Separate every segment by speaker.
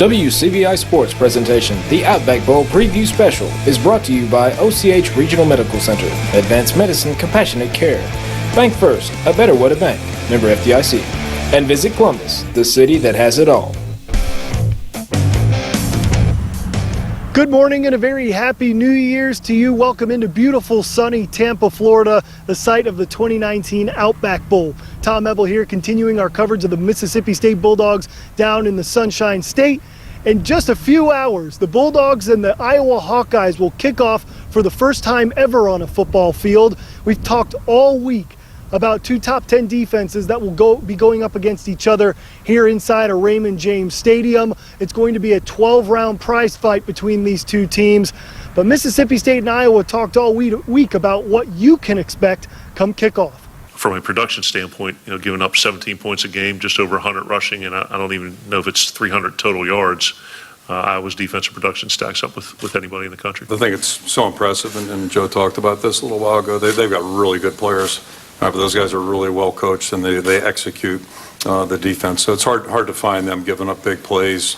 Speaker 1: WCBI Sports presentation, the Outback Bowl Preview Special, is brought to you by OCH Regional Medical Center, Advanced Medicine, Compassionate Care. Bank First, a better way to bank. Member FDIC. And visit Columbus, the city that has it all.
Speaker 2: Good morning and a very happy New Year's to you. Welcome into beautiful sunny Tampa, Florida, the site of the 2019 Outback Bowl. Tom Eble here, continuing our coverage of the Mississippi State Bulldogs down in the Sunshine State. In just a few hours, the Bulldogs and the Iowa Hawkeyes will kick off for the first time ever on a football field. We've talked all week about two top 10 defenses that will be going up against each other here inside a Raymond James Stadium. It's going to be a 12-round prize fight between these two teams. But Mississippi State and Iowa talked all week about what you can expect come kickoff.
Speaker 3: From a production standpoint, giving up 17 points a game, just over 100 rushing, and I don't even know if it's 300 total yards. Iowa's defensive production stacks up with anybody in the country.
Speaker 4: I think it's so impressive, and Joe talked about this a little while ago. They've got really good players, but those guys are really well coached, and they execute the defense. So it's hard to find them giving up big plays,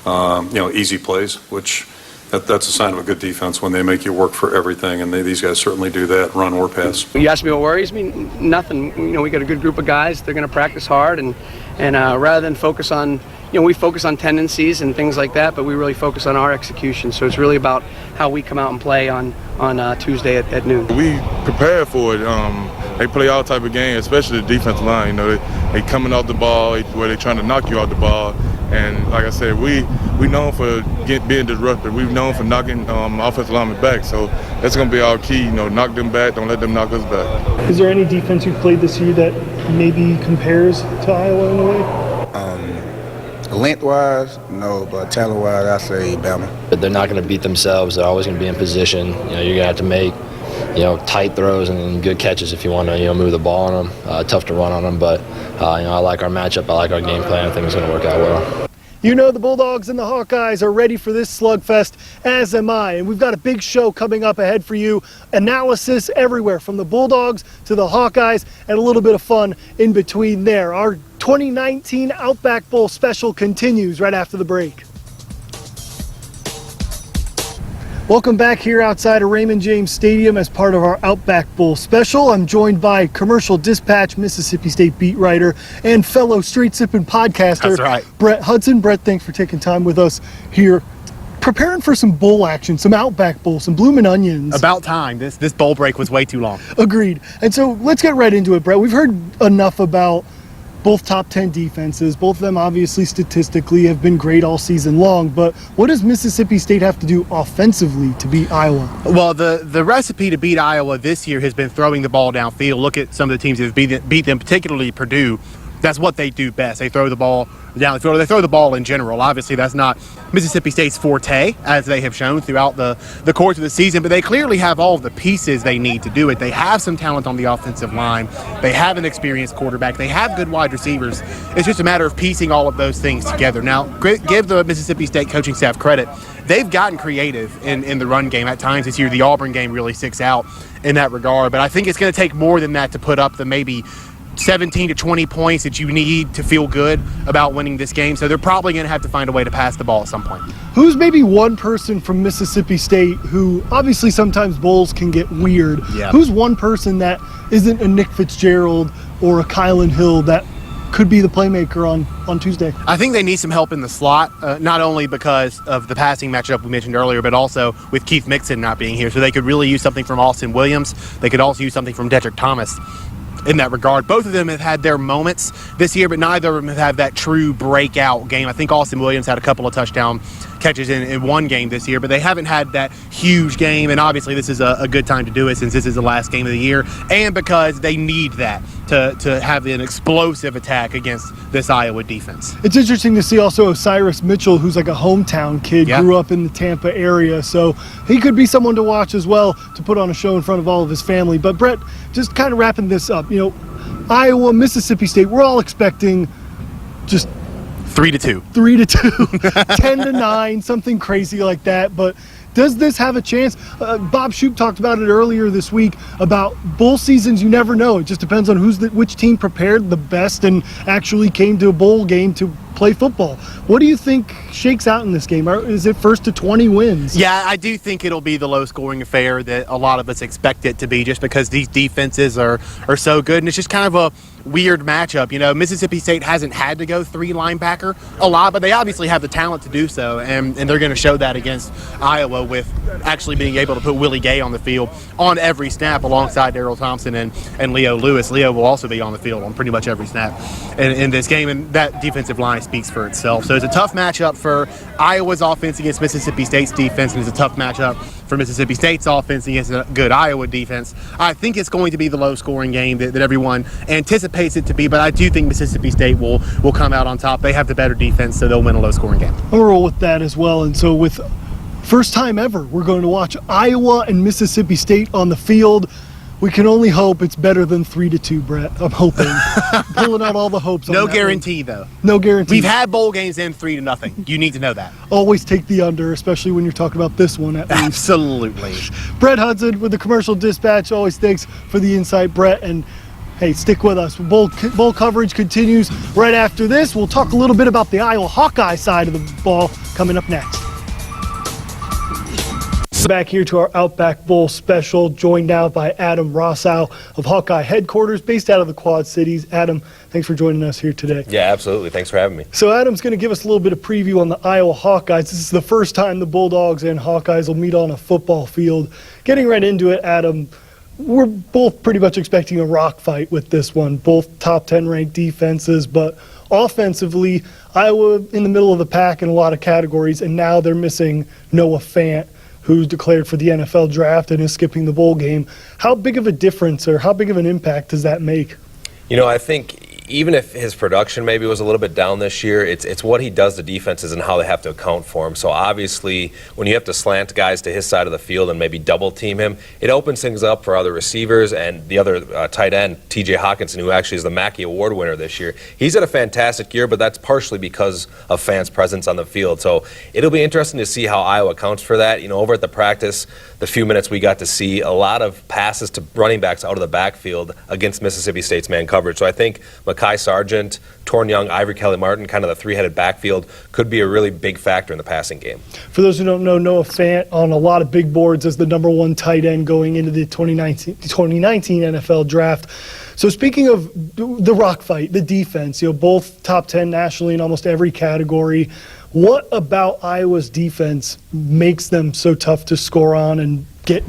Speaker 4: easy plays, which that's a sign of a good defense when they make you work for everything, and these guys certainly do that, run or pass.
Speaker 5: You ask me what worries me? Nothing. We got a good group of guys. They're going to practice hard, and rather than focus on, we focus on tendencies and things like that, but we really focus on our execution. So it's really about how we come out and play on Tuesday at noon.
Speaker 6: We prepare for it. They play all type of games, especially the defensive line. They coming off the ball where they're trying to knock you off the ball. And like I said, we known for being disruptive. We've known for knocking offensive linemen back. So that's going to be our key. Knock them back. Don't let them knock us back.
Speaker 2: Is there any defense you've played this year that maybe compares to Iowa in a way?
Speaker 7: Lengthwise, no, but talent-wise, I say Bama.
Speaker 8: But they're not going to beat themselves. They're always going to be in position. You're going to have to make, tight throws and good catches if you want to, move the ball on them. Tough to run on them, but I like our matchup. I like our game plan. I think it's going to work out well.
Speaker 2: The Bulldogs and the Hawkeyes are ready for this slugfest, as am I. And we've got a big show coming up ahead for you. Analysis everywhere, from the Bulldogs to the Hawkeyes, and a little bit of fun in between there. Our 2019 Outback Bowl special continues right after the break. Welcome back here outside of Raymond James Stadium as part of our Outback Bowl special. I'm joined by Commercial Dispatch Mississippi State beat writer and fellow Straight Sippin' podcaster,
Speaker 9: That's right,
Speaker 2: Brett Hudson. Brett, thanks for taking time with us here, preparing for some bowl action, some Outback Bowl, some bloomin' onions.
Speaker 9: About time. This bowl break was way too long.
Speaker 2: Agreed. And so let's get right into it, Brett. We've heard enough about both top 10 defenses. Both of them obviously statistically have been great all season long, but what does Mississippi State have to do offensively to beat Iowa?
Speaker 9: Well, the recipe to beat Iowa this year has been throwing the ball downfield. Look at some of the teams that have beat them, particularly Purdue. That's what they do best. They throw the ball down the field. They throw the ball in general. Obviously, that's not Mississippi State's forte, as they have shown throughout the course of the season, but they clearly have all the pieces they need to do it. They have some talent on the offensive line. They have an experienced quarterback. They have good wide receivers. It's just a matter of piecing all of those things together. Now, give the Mississippi State coaching staff credit. They've gotten creative in the run game at times this year. The Auburn game really sticks out in that regard, but I think it's going to take more than that to put up the maybe 17 to 20 points that you need to feel good about winning this game. So they're probably going to have to find a way to pass the ball at some point.
Speaker 2: Who's maybe one person from Mississippi State who, obviously sometimes bowls can get weird.
Speaker 9: Yeah.
Speaker 2: Who's one person that isn't a Nick Fitzgerald or a Kylan Hill that could be the playmaker on Tuesday?
Speaker 9: I think they need some help in the slot, not only because of the passing matchup we mentioned earlier, but also with Keith Mixon not being here. So they could really use something from Austin Williams. They could also use something from Dedrick Thomas in that regard. Both of them have had their moments this year, but neither of them have had that true breakout game. I think Austin Williams had a couple of touchdown catches in one game this year, but they haven't had that huge game, and obviously this is a good time to do it since this is the last game of the year, and because they need that to have an explosive attack against this Iowa defense.
Speaker 2: It's interesting to see also Osiris Mitchell, who's like a hometown kid, grew up in the Tampa area, so he could be someone to watch as well, to put on a show in front of all of his family. But Brett, just kind of wrapping this up, Iowa, Mississippi State, we're all expecting just
Speaker 9: 3-2,
Speaker 2: 10-9, something crazy like that. But does this have a chance? Bob Shoop talked about it earlier this week about bowl seasons. You never know. It just depends on which team prepared the best and actually came to a bowl game to play football. What do you think shakes out in this game? Is it first to 20 wins?
Speaker 9: Yeah, I do think it'll be the low-scoring affair that a lot of us expect it to be, just because these defenses are so good, and it's just kind of a weird matchup. You know, Mississippi State hasn't had to go 3 linebacker a lot, but they obviously have the talent to do so, and they're going to show that against Iowa with actually being able to put Willie Gay on the field on every snap alongside Darrell Thompson and Leo Lewis. Leo will also be on the field on pretty much every snap in this game, and that defensive line speaks for itself. So it's a tough matchup for Iowa's offense against Mississippi State's defense, and it's a tough matchup for Mississippi State's offense against a good Iowa defense. I think it's going to be the low-scoring game that everyone anticipates it to be, but I do think Mississippi State will come out on top. They have the better defense, so they'll win a low-scoring game.
Speaker 2: I'll roll with that as well. And so with first time ever, we're going to watch Iowa and Mississippi State on the field. We can only hope it's better than 3-2, Brett. I'm hoping. Pulling out all the hopes.
Speaker 9: No guarantee, though.
Speaker 2: No guarantee.
Speaker 9: We've had bowl games in 3-0. You need to know that.
Speaker 2: Always take the under, especially when you're talking about this one at least.
Speaker 9: Absolutely.
Speaker 2: Brett Hudson with the Commercial Dispatch. Always thanks for the insight, Brett. And hey, stick with us. Bowl coverage continues right after this. We'll talk a little bit about the Iowa Hawkeye side of the ball coming up next. Back here to our Outback Bowl special, joined now by Adam Rossow of Hawkeye headquarters, based out of the Quad Cities. Adam, thanks for joining us here today.
Speaker 10: Yeah, absolutely. Thanks for having me.
Speaker 2: So Adam's going to give us a little bit of preview on the Iowa Hawkeyes. This is the first time the Bulldogs and Hawkeyes will meet on a football field. Getting right into it, Adam, we're both pretty much expecting a rock fight with this one. Both top 10 ranked defenses, but offensively, Iowa in the middle of the pack in a lot of categories, and now they're missing Noah Fant, who's declared for the NFL draft and is skipping the bowl game. How big of a difference or how big of an impact does that make?
Speaker 10: You know, I think even if his production maybe was a little bit down this year, it's what he does to defenses and how they have to account for him. So obviously, when you have to slant guys to his side of the field and maybe double team him, it opens things up for other receivers and the other tight end, TJ Hawkinson, who actually is the Mackey Award winner this year. He's had a fantastic year, but that's partially because of Fant's presence on the field. So it'll be interesting to see how Iowa accounts for that. You know, over at the practice, the few minutes we got to see, a lot of passes to running backs out of the backfield against Mississippi State's man coverage. So I think Kai Sargent, Torn Young, Ivory Kelly-Martin, kind of the three-headed backfield, could be a really big factor in the passing game. For
Speaker 2: those who don't know, Noah Fant on a lot of big boards as the #1 tight end going into the 2019 NFL draft. So speaking of the rock fight, the defense, you know, both top 10 nationally in almost every category. What about Iowa's defense makes them so tough to score on and get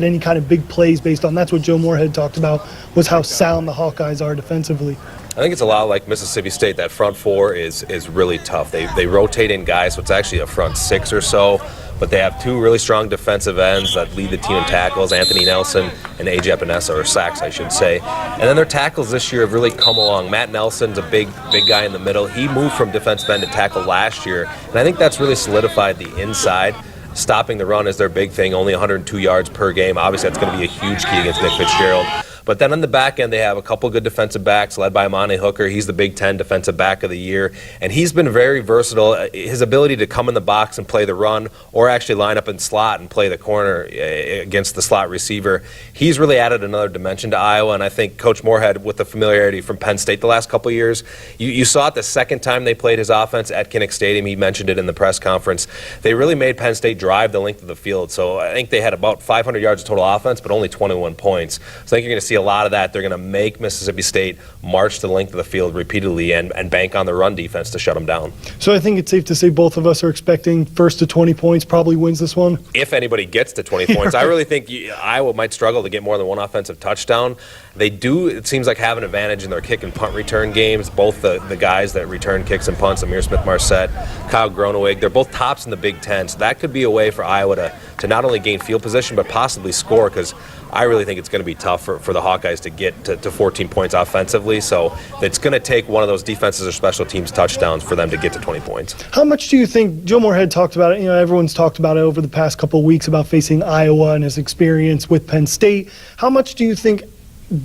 Speaker 2: any kind of big plays based on? That's what Joe Moorhead talked about, was how sound the Hawkeyes are defensively.
Speaker 10: I think it's a lot like Mississippi State. That front four is really tough. They rotate in guys, so it's actually a front six or so, but they have two really strong defensive ends that lead the team in tackles, Anthony Nelson and A.J. Epinesa, or sacks, I should say. And then their tackles this year have really come along. Matt Nelson's a big guy in the middle. He moved from defensive end to tackle last year, and I think that's really solidified the inside. Stopping the run is their big thing, only 102 yards per game. Obviously, that's going to be a huge key against Nick Fitzgerald. But then on the back end, they have a couple good defensive backs led by Amani Hooker. He's the Big Ten Defensive Back of the Year, and he's been very versatile. His ability to come in the box and play the run, or actually line up in slot and play the corner against the slot receiver, he's really added another dimension to Iowa. And I think Coach Moorhead, with the familiarity from Penn State the last couple of years, you saw it the second time they played his offense at Kinnick Stadium. He mentioned it in the press conference. They really made Penn State drive the length of the field. So I think they had about 500 yards of total offense, but only 21 points. So I think you're going to see a lot of that. They're going to make Mississippi State march to the length of the field repeatedly and bank on the run defense to shut them down.
Speaker 2: So I think it's safe to say both of us are expecting first to 20 points probably wins this one.
Speaker 10: If anybody gets to 20 points. I really think Iowa might struggle to get more than one offensive touchdown. They do, it seems like, have an advantage in their kick and punt return games. Both the guys that return kicks and punts, Amir Smith-Marset, Kyle Gronewig, they're both tops in the Big Ten. So that could be a way for Iowa to not only gain field position but possibly score, because I really think it's going to be tough for the Hawkeyes to get to 14 points offensively. So it's going to take one of those defenses or special teams touchdowns for them to get to 20 points.
Speaker 2: How much do you think, Joe Moorhead talked about it, you know, everyone's talked about it over the past couple of weeks about facing Iowa and his experience with Penn State. How much do you think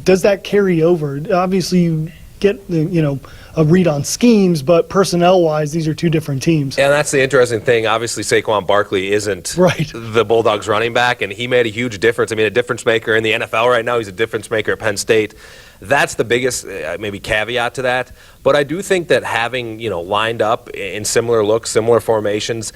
Speaker 2: does that carry over? Obviously you get, you know, a read on schemes, but personnel-wise, these are two different teams.
Speaker 10: And that's the interesting thing. Obviously, Saquon Barkley isn't the Bulldogs running back, and he made a huge difference. I mean, a difference maker in the NFL right now. He's a difference maker at Penn State. That's the biggest maybe caveat to that. But I do think that having, lined up in similar looks, similar formations,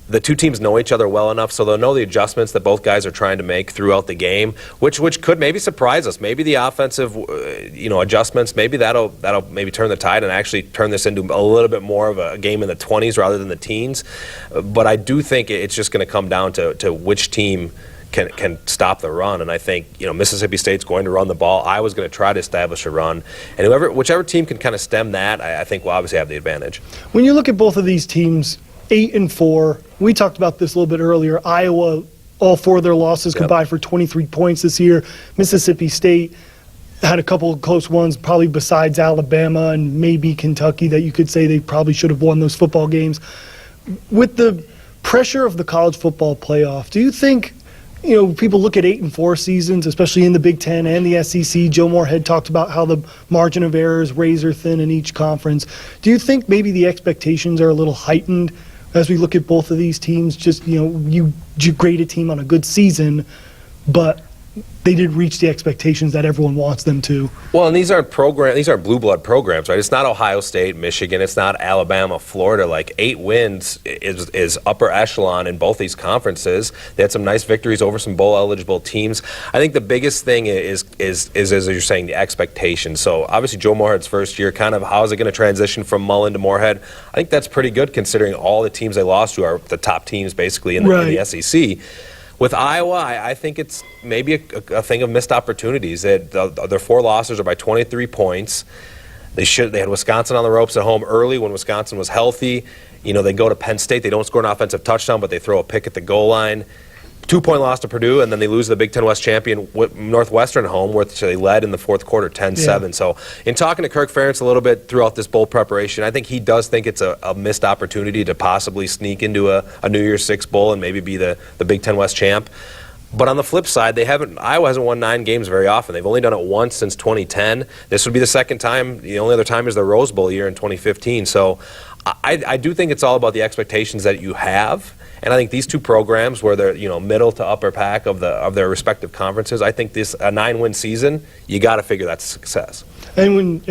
Speaker 10: the two teams know each other well enough, so they'll know the adjustments that both guys are trying to make throughout the game, which could maybe surprise us. Maybe the offensive, adjustments, maybe that'll maybe turn the tide and actually turn this into a little bit more of a game in the 20s rather than the teens. But I do think it's just going to come down to which team can stop the run, and I think Mississippi State's going to run the ball. Iowa's going to try to establish a run, and whichever team can kind of stem that, I think will obviously have the advantage.
Speaker 2: When you look at both of these teams, 8-4. We talked about this a little bit earlier. Iowa, all 4 of their losses combined for 23 points this year. Mississippi State had a couple of close ones, probably besides Alabama and maybe Kentucky, that you could say they probably should have won those football games. With the pressure of the college football playoff, do you think people look at 8-4 seasons, especially in the Big Ten and the SEC? Joe Moorhead talked about how the margin of error is razor thin in each conference. Do you think maybe the expectations are a little heightened as we look at both of these teams? Just, you grade a team on a good season, but they did reach the expectations that everyone wants them to.
Speaker 10: Well, and these aren't blue blood programs, right? It's not Ohio State, Michigan. It's not Alabama, Florida. Like 8 wins is upper echelon in both these conferences. They had some nice victories over some bowl eligible teams. I think the biggest thing is as you're saying, the expectation. So obviously Joe Moorhead's first year, kind of how is it going to transition from Mullen to Moorhead? I think that's pretty good considering all the teams they lost to are the top teams basically in the SEC. With Iowa, I think it's maybe a thing of missed opportunities. Their 4 losses are by 23 points. They had Wisconsin on the ropes at home early when Wisconsin was healthy. They go to Penn State. They don't score an offensive touchdown, but they throw a pick at the goal line. 2-point loss to Purdue, and then they lose the Big Ten West champion Northwestern at home, where they led in the fourth quarter 10-7. Yeah. So in talking to Kirk Ferentz a little bit throughout this bowl preparation, I think he does think it's a missed opportunity to possibly sneak into a New Year's Six bowl and maybe be the Big Ten West champ. But on the flip side, Iowa hasn't won 9 games very often. They've only done it once since 2010. This would be the second time. The only other time is the Rose Bowl year in 2015. So I do think it's all about the expectations that you have. And I think these two programs, where they're middle to upper pack of their respective conferences, I think a 9-win season, you got to figure that's a success.
Speaker 2: And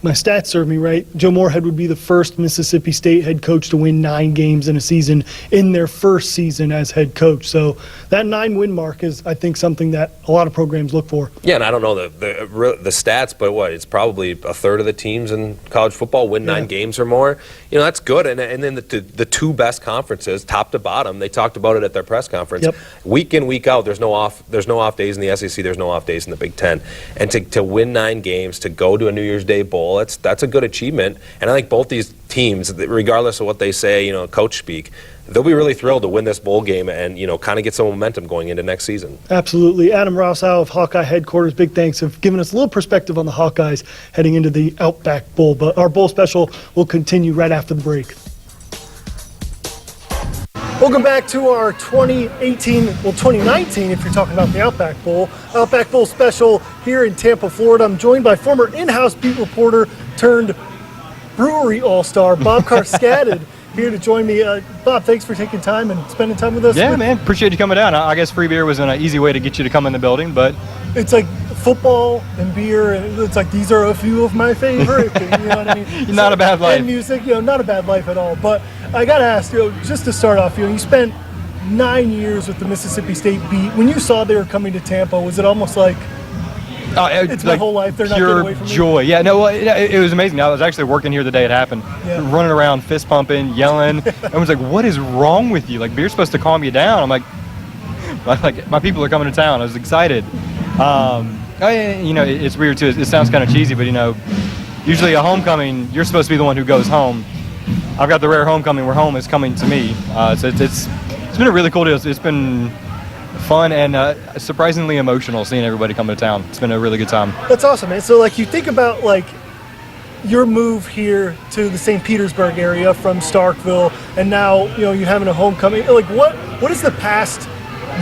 Speaker 2: my stats serve me right, Joe Moorhead would be the first Mississippi State head coach to win 9 games in a season in their first season as head coach. So that 9-win mark is, I think, something that a lot of programs look for. Yeah,
Speaker 10: and I don't know the stats, but it's probably a third of the teams in college football win 9 games or more. That's good. And then the 2 best conferences, top to bottom, they talked about it at their press conference. Yep. Week in, week out, there's no off days in the SEC. There's no off days in the Big Ten. And to win 9 games, to go to a New Year's Day bowl, that's a good achievement. And I think both these teams, regardless of what they say, coach speak, they'll be really thrilled to win this bowl game and, kind of get some momentum going into next season.
Speaker 2: Absolutely. Adam Rousseau of Hawkeye Headquarters, big thanks, have given us a little perspective on the Hawkeyes heading into the Outback Bowl. But our bowl special will continue right after the break. Welcome back to our 2019, if you're talking about the Outback Bowl special here in Tampa, Florida. I'm joined by former in-house beat reporter turned brewery all-star, Bob Karskadid, here to join me. Bob, thanks for taking time and spending time with us.
Speaker 11: Yeah, man, appreciate you coming down. I guess free beer was an easy way to get you to come in the building, but...
Speaker 2: It's like football and beer, and it's like these are a few of my favorite things, you know what I mean?
Speaker 11: Not a bad life.
Speaker 2: And music, not a bad life at all. But I got to ask, just to start off, you spent 9 years with the Mississippi State beat. When you saw they were coming to Tampa, was it almost like, it's my whole life, they're not getting away from me?
Speaker 11: Pure joy. Yeah, no, it was amazing. I was actually working here the day it happened, running around, fist pumping, yelling. I was like, what is wrong with you? Like, beer's supposed to calm you down. I'm like, my people are coming to town. I was excited. It's weird too. It sounds kind of cheesy, but usually a homecoming, you're supposed to be the one who goes home. I've got the rare homecoming where home is coming to me. So it's been a really cool deal. It's been fun and surprisingly emotional seeing everybody come to town. It's been a really good time.
Speaker 2: That's awesome, man. So you think about your move here to the St. Petersburg area from Starkville, and now you having a homecoming. What has the past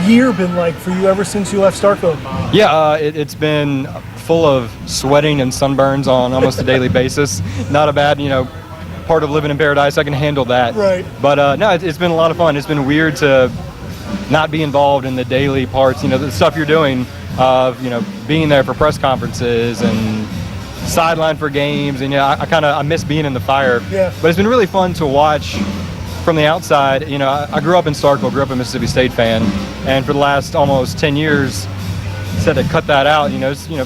Speaker 2: year been like for you ever since you left Starkville?
Speaker 11: Yeah, it's been full of sweating and sunburns on almost a daily basis. Not a bad, part of living in paradise. I can handle that.
Speaker 2: Right.
Speaker 11: But no, it's been a lot of fun. It's been weird to not be involved in the daily parts, the stuff you're doing of, being there for press conferences and sideline for games, and I miss being in the fire.
Speaker 2: Yeah.
Speaker 11: But it's been really fun to watch from the outside. I grew up in Starkville, grew up a Mississippi State fan, and for the last almost 10 years, said to cut that out.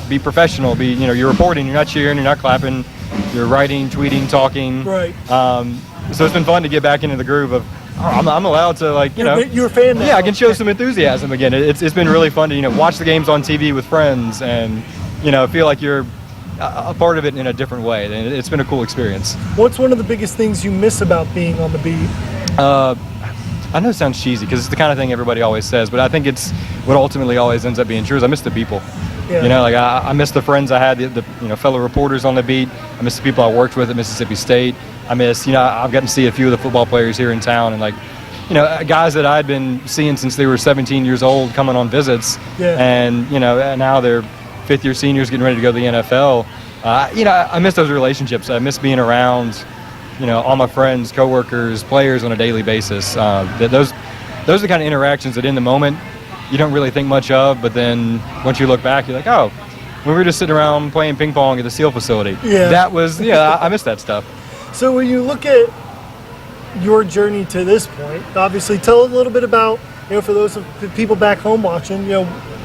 Speaker 11: Be professional. You're reporting. You're not cheering. You're not clapping. You're writing, tweeting, talking.
Speaker 2: Right.
Speaker 11: So it's been fun to get back into the groove of. I'm allowed to
Speaker 2: You're a fan now.
Speaker 11: Yeah, I can show some enthusiasm again. It's been really fun to watch the games on TV with friends and feel like you're a part of it in a different way. And it's been a cool experience.
Speaker 2: What's one of the biggest things you miss about being on the beat?
Speaker 11: I know it sounds cheesy because it's the kind of thing everybody always says, but I think it's what ultimately always ends up being true is I miss the people.
Speaker 2: Yeah.
Speaker 11: I miss the friends I had, the fellow reporters on the beat. I miss the people I worked with at Mississippi State. I miss, I've gotten to see a few of the football players here in town and guys that I'd been seeing since they were 17 years old coming on visits.
Speaker 2: Yeah.
Speaker 11: And, now they're fifth-year seniors getting ready to go to the NFL. I miss those relationships. I miss being around, all my friends, coworkers, players on a daily basis. Those are the kind of interactions that in the moment you don't really think much of, but then once you look back, you're like, oh, we were just sitting around playing ping pong at the SEAL facility.
Speaker 2: Yeah.
Speaker 11: That was, I miss that stuff.
Speaker 2: So when you look at your journey to this point, obviously tell a little bit about, for those of the people back home watching,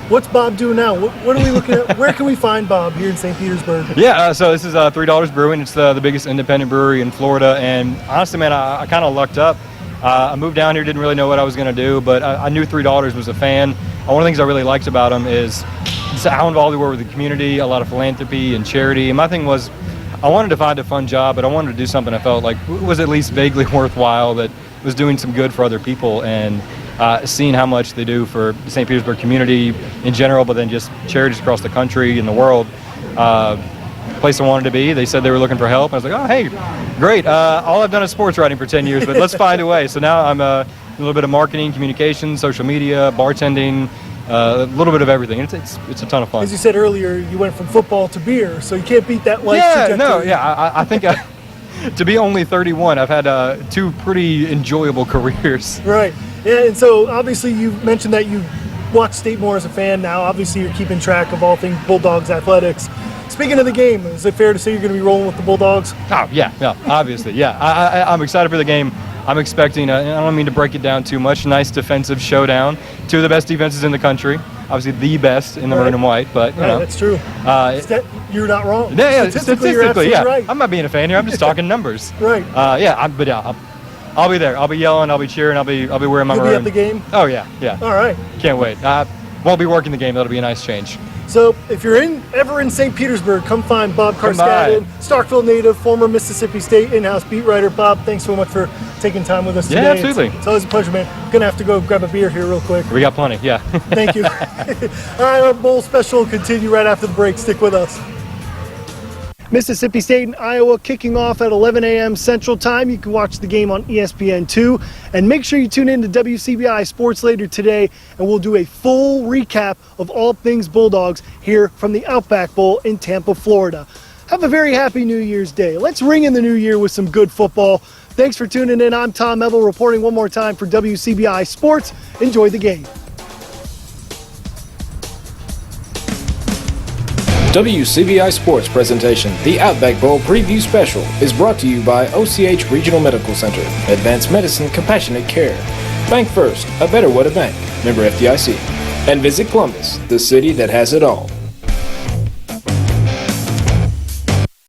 Speaker 2: what's Bob doing now? What are we looking at? Where can we find Bob here in St. Petersburg?
Speaker 11: Yeah, so this is $3 Brewing. It's the biggest independent brewery in Florida. And honestly, man, I kind of lucked up. I moved down here, didn't really know what I was going to do, but I knew $3 was a fan. One of the things I really liked about them is how involved we were with the community, a lot of philanthropy and charity. And my thing was, I wanted to find a fun job, but I wanted to do something I felt like was at least vaguely worthwhile, that was doing some good for other people, and seeing how much they do for the St. Petersburg community in general, but then just charities across the country and the world. Place I wanted to be. They said they were looking for help. I was like, oh, hey, great. All I've done is sports writing for 10 years, but let's find a way. So now I'm a little bit of marketing, communications, social media, bartending, a little bit of everything. It's a ton of fun.
Speaker 2: As you said earlier, you went from football to beer, so you can't beat that life trajectory.
Speaker 11: I think to be only 31, I've had 2 pretty enjoyable careers.
Speaker 2: Right. Yeah, and so obviously you mentioned that you watch State more as a fan now. Obviously you're keeping track of all things Bulldogs athletics. Speaking of the game, is it fair to say you're going to be rolling with the Bulldogs?
Speaker 11: Oh, yeah, obviously, yeah. I'm excited for the game. I'm expecting, I don't mean to break it down too much, nice defensive showdown. 2 of the best defenses in the country. Obviously the best in the maroon and white, but,
Speaker 2: That's true. You're not wrong.
Speaker 11: Yeah,
Speaker 2: Statistically, you're absolutely right.
Speaker 11: I'm not being a fan here. I'm just talking numbers.
Speaker 2: Right.
Speaker 11: I'll be there. I'll be yelling. I'll be cheering. I'll be wearing my maroon.
Speaker 2: You'll be at the game?
Speaker 11: Oh, yeah.
Speaker 2: All right.
Speaker 11: Can't wait. Won't be working the game. That'll be a nice change.
Speaker 2: So if you're ever in St. Petersburg, come find Bob Karskadin, Starkville native, former Mississippi State in-house beat writer. Bob, thanks so much for taking time with us today.
Speaker 11: Yeah, absolutely.
Speaker 2: It's always a pleasure, man. Going to have to go grab a beer here real quick.
Speaker 11: We got plenty, yeah.
Speaker 2: Thank you. All right, our bowl special will continue right after the break. Stick with us. Mississippi State and Iowa kicking off at 11 a.m. Central Time. You can watch the game on ESPN2. And make sure you tune in to WCBI Sports later today, and we'll do a full recap of all things Bulldogs here from the Outback Bowl in Tampa, Florida. Have a very happy New Year's Day. Let's ring in the new year with some good football. Thanks for tuning in. I'm Tom Eble reporting one more time for WCBI Sports. Enjoy the game.
Speaker 1: WCBI Sports presentation, the Outback Bowl Preview Special, is brought to you by OCH Regional Medical Center, Advanced Medicine, Compassionate Care. Bank First, a better way to bank. Member FDIC. And visit Columbus, the city that has it all.